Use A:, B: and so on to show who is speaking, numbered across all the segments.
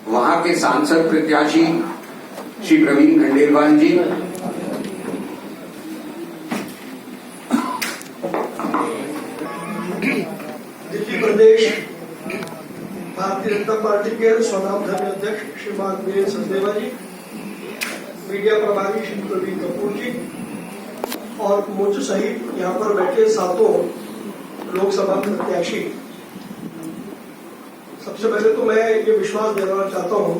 A: वहां के सांसद प्रत्याशी श्री प्रवीण खंडेलवाल जी,
B: दिल्ली प्रदेश भारतीय जनता पार्टी के स्वनामधन्य अध्यक्ष श्रीमान वीरेंद्र सचदेवा जी, मीडिया प्रभारी श्री प्रवीण कपूर जी और मुझ सहित यहाँ पर बैठे सातों लोकसभा प्रत्याशी, सबसे पहले तो मैं ये विश्वास दिलाना चाहता हूँ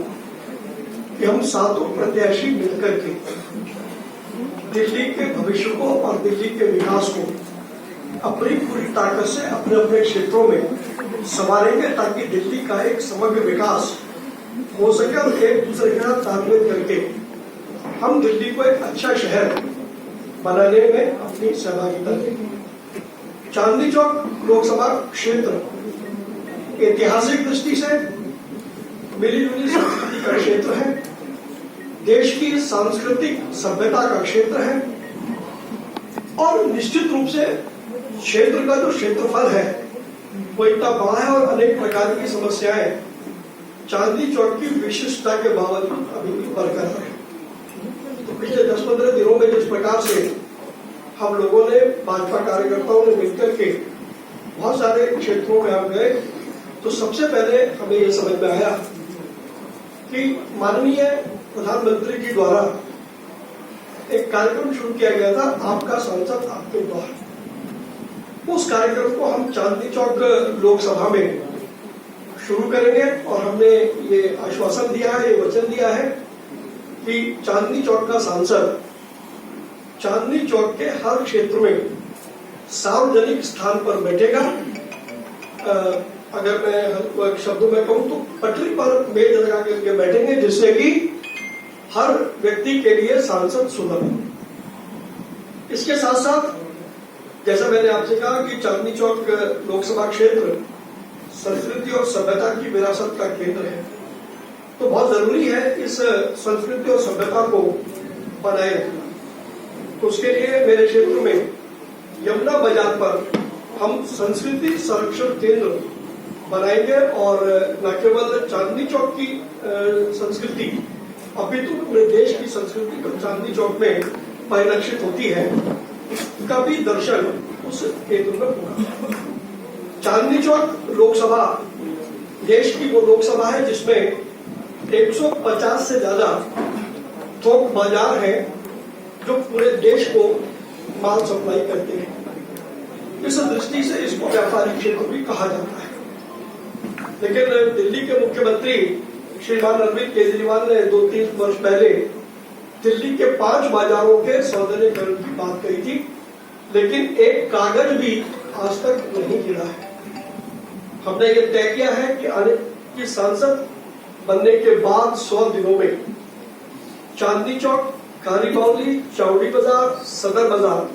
B: कि हम सातों प्रत्याशी मिलकर के दिल्ली के भविष्य को और दिल्ली के विकास को अपनी पूरी ताकत से अपने अपने क्षेत्रों में संभालेंगे, ताकि दिल्ली का एक समग्र विकास हो सके और एक दूसरे के साथ तालमेल करके हम दिल्ली को एक अच्छा शहर बनाने में अपनी सहभागिता देंगे। चांदनी चौक लोकसभा क्षेत्र ऐतिहासिक दृष्टि से मिली जुली संस्कृति का क्षेत्र है, देश की सांस्कृतिक सभ्यता का क्षेत्र है और निश्चित रूप से क्षेत्र का जो क्षेत्रफल है वो इतना बड़ा है और अनेक प्रकार की समस्याएं चांदनी चौक की विशिष्टता के बावजूद अभी भी बरकरार है। तो पिछले 10-15 दिनों में जिस प्रकार से हम लोगों ने, भाजपा कार्यकर्ताओं ने मिलकर के बहुत सारे क्षेत्रों में हम गए, तो सबसे पहले हमें ये समझ में आया कि माननीय प्रधानमंत्री जी द्वारा एक कार्यक्रम शुरू किया गया था, आपका सांसद आपके द्वार। उस कार्यक्रम को हम चांदनी चौक लोकसभा में शुरू करेंगे और हमने ये आश्वासन दिया है, ये वचन दिया है कि चांदनी चौक का सांसद चांदनी चौक के हर क्षेत्र में सार्वजनिक स्थान पर बैठेगा। अगर मैं शब्दों में कहूं तो पटरी पर मेज लगा करके बैठेंगे, जिससे कि हर व्यक्ति के लिए सांसद सुलभ है। इसके साथ साथ जैसा मैंने आपसे कहा कि चांदनी चौक लोकसभा क्षेत्र संस्कृति और सभ्यता की विरासत का केंद्र है, तो बहुत जरूरी है इस संस्कृति और सभ्यता को बनाए रखना। तो उसके लिए मेरे क्षेत्र में यमुना बाजार पर हम संस्कृति संरक्षण केंद्र बनाएंगे और न केवल चांदनी चौक की संस्कृति, अपितु पूरे देश की संस्कृति जो चांदनी चौक में परिलक्षित होती है का भी दर्शन उस केंद्र में होगा। चांदनी चौक लोकसभा देश की वो लोकसभा है जिसमें 150 से ज्यादा थोक बाजार है जो पूरे देश को माल सप्लाई करते हैं। इस दृष्टि से इसको व्यापारिक क्षेत्र भी कहा जाता है। लेकिन दिल्ली के मुख्यमंत्री श्रीमान अरविंद केजरीवाल ने 2-3 वर्ष पहले दिल्ली के 5 बाजारों के सौंदर्यीकरण की बात कही थी, लेकिन एक कागज भी आज तक नहीं गिरा है। हमने ये तय किया है कि आने की सांसद बनने के बाद 100 दिनों में चांदनी चौक, काली बावली, चौड़ी बाजार, सदर बाजार,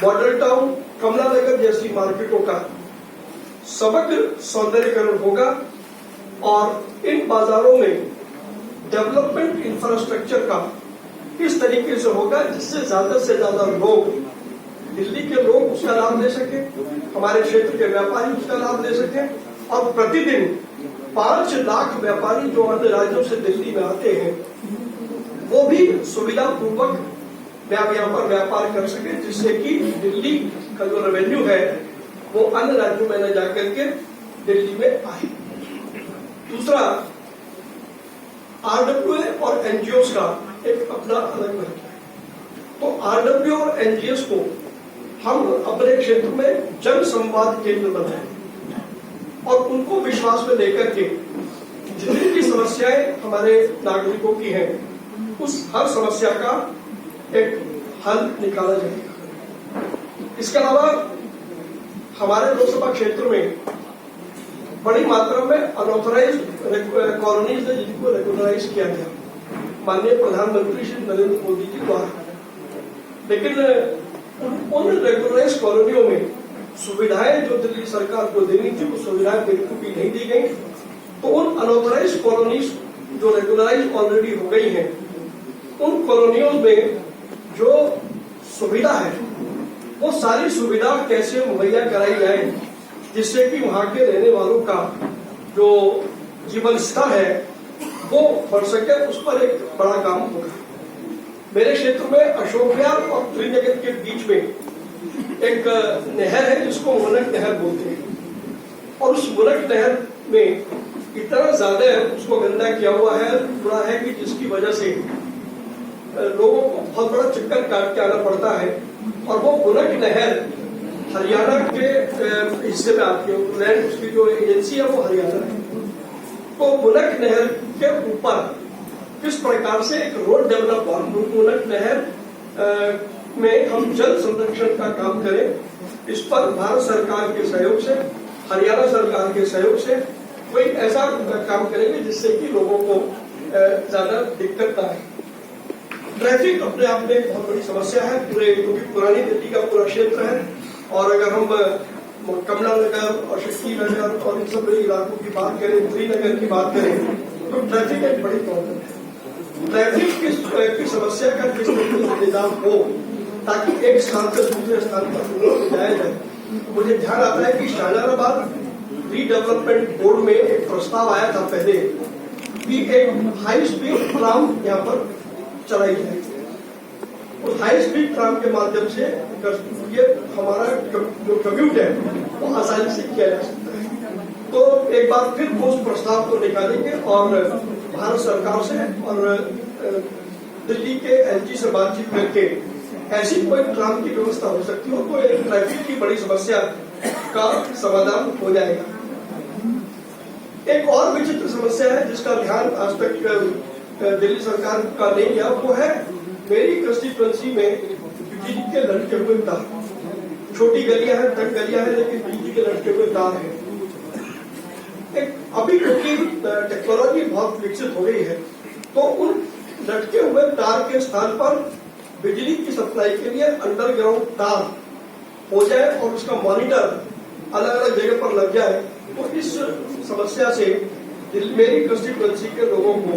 B: मॉडल टाउन, कमला नगर जैसी मार्केटों का समग्र सौंदर्यीकरण होगा और इन बाजारों में डेवलपमेंट इंफ्रास्ट्रक्चर का इस तरीके से होगा जिससे ज्यादा से ज्यादा लोग, दिल्ली के लोग उसका लाभ ले सके, हमारे क्षेत्र के व्यापारी उसका लाभ ले सके और प्रतिदिन 5 लाख व्यापारी जो अन्य राज्यों से दिल्ली में आते हैं वो भी सुविधा पूर्वक यहाँ पर व्यापार कर सके, जिससे कि दिल्ली का जो रेवेन्यू है वो अन्य राज्यों में न जाकर के दिल्ली में आए। दूसरा, आरडब्ल्यूए और एनजीओ का एक अपना अलग महत्व है। तो आरडब्ल्यू और एनजीओ को हम अपने क्षेत्र में जन संवाद केंद्र बनाए और उनको विश्वास में लेकर के जितनी भी समस्याएं हमारे नागरिकों की हैं उस हर समस्या का एक हल निकाला जाएगा। इसके अलावा हमारे लोकसभा क्षेत्र में बड़ी मात्रा में अनऑथराइज्ड कॉलोनीज है जिनको रेगुलराइज किया गया माननीय प्रधानमंत्री श्री नरेंद्र मोदी जी द्वारा, लेकिन उन रेगुलराइज कॉलोनियों में सुविधाएं जो दिल्ली सरकार को देनी थी वो सुविधाएं बिल्कुल भी नहीं दी गई। तो उन अनऑथराइज्ड कॉलोनीज जो रेगुलराइज ऑलरेडी हो गई हैं उन कॉलोनियों में जो सुविधा है वो सारी सुविधा कैसे मुहैया कराई जाए जिससे कि वहां के रहने वालों का जो जीवन स्तर है वो बढ़ सके, उस पर एक बड़ा काम होगा। मेरे क्षेत्र में अशोक विहार और त्रिनगर के बीच में एक नहर है जिसको मुनक नहर बोलते हैं, और उस मुनक नहर में इतना ज्यादा उसको गंदा किया हुआ है, बुरा है कि जिसकी वजह से लोगों को बहुत बड़ा चक्कर काट के आना पड़ता है। और वो मुनक नहर हरियाणा के हिस्से में आती है, लैंड उसकी जो एजेंसी है वो हरियाणा है। तो मुनक नहर के ऊपर किस प्रकार से एक रोड डेवलप हुआ, मुनक नहर में हम जल संरक्षण का काम करें, इस पर भारत सरकार के सहयोग से, हरियाणा सरकार के सहयोग से कोई ऐसा काम करेंगे जिससे कि लोगों को ज्यादा दिक्कत ना आए। ट्रैफिक अपने आप में बहुत बड़ी समस्या है पूरे, क्योंकि पुरानी दिल्ली का पूरा क्षेत्र है, और अगर हम कमला नगर और शक्ति नगर और इन सब इलाकों की बात करें, त्रिनगर की बात करें, तो ट्रैफिक एक बड़ी प्रॉब्लम है। ट्रैफिक की समस्या का किस तरीके से निदान हो ताकि एक स्थान से दूसरे स्थान पर जाया जाए। मुझे ध्यान आता है कि शाहजहानाबाद रीडेवलपमेंट बोर्ड में एक प्रस्ताव आया था पहले कि एक हाई स्पीड ट्राम यहाँ पर चलाई जाएगी, उस हाई स्पीड ट्राम के माध्यम से ये हमारा जो कम्यूट है वो आसानी से किया जा सकता है। तो एक बार फिर उस प्रस्ताव को निकालेंगे और भारत सरकार से और दिल्ली के एलजी से बातचीत करके ऐसी कोई ट्राम की व्यवस्था हो सकती हो तो एक ट्रैफिक की बड़ी समस्या का समाधान हो जाएगा। एक और विचित्र समस्या है जिसका ध्यान आज तक दिल्ली सरकार का नहीं गया, वो है मेरी कंस्टिट्यूएंसी में बिजली के लटके हुए तार। छोटी गलियां हैं, तक गलियां हैं, लेकिन बिजली के लटके हुए तार हैं। एक अभी क्योंकि टेक्नोलॉजी बहुत विकसित हो गई है, तो उन लटके हुए तार के स्थान पर बिजली की सप्लाई के लिए अंडरग्राउंड तार हो जाए और उसका मॉनिटर अलग अलग जगह पर लग जाए, तो इस समस्या से मेरी कंस्टिट्यूएंसी के लोगों को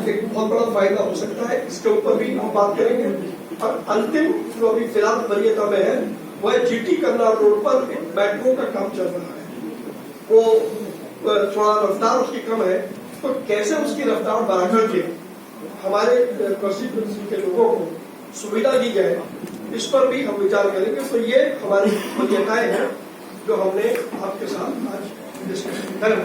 B: एक बहुत बड़ा फायदा हो सकता है। इसके ऊपर भी हम बात करेंगे। और अंतिम जो अभी फिलहाल वरीयता में है वो है जीटी करनाल रोड पर एक मेट्रो का काम चल रहा है, वो थोड़ा रफ्तार उसकी कम है, तो कैसे उसकी रफ्तार बढ़ा करके हमारे कंस्टिट्यूएंसी के लोगों को सुविधा दी जाए, इस पर भी हम विचार करेंगे। तो ये हमारी वरीयताएं हैं जो हमने आपके साथ आज डिस्कस करें।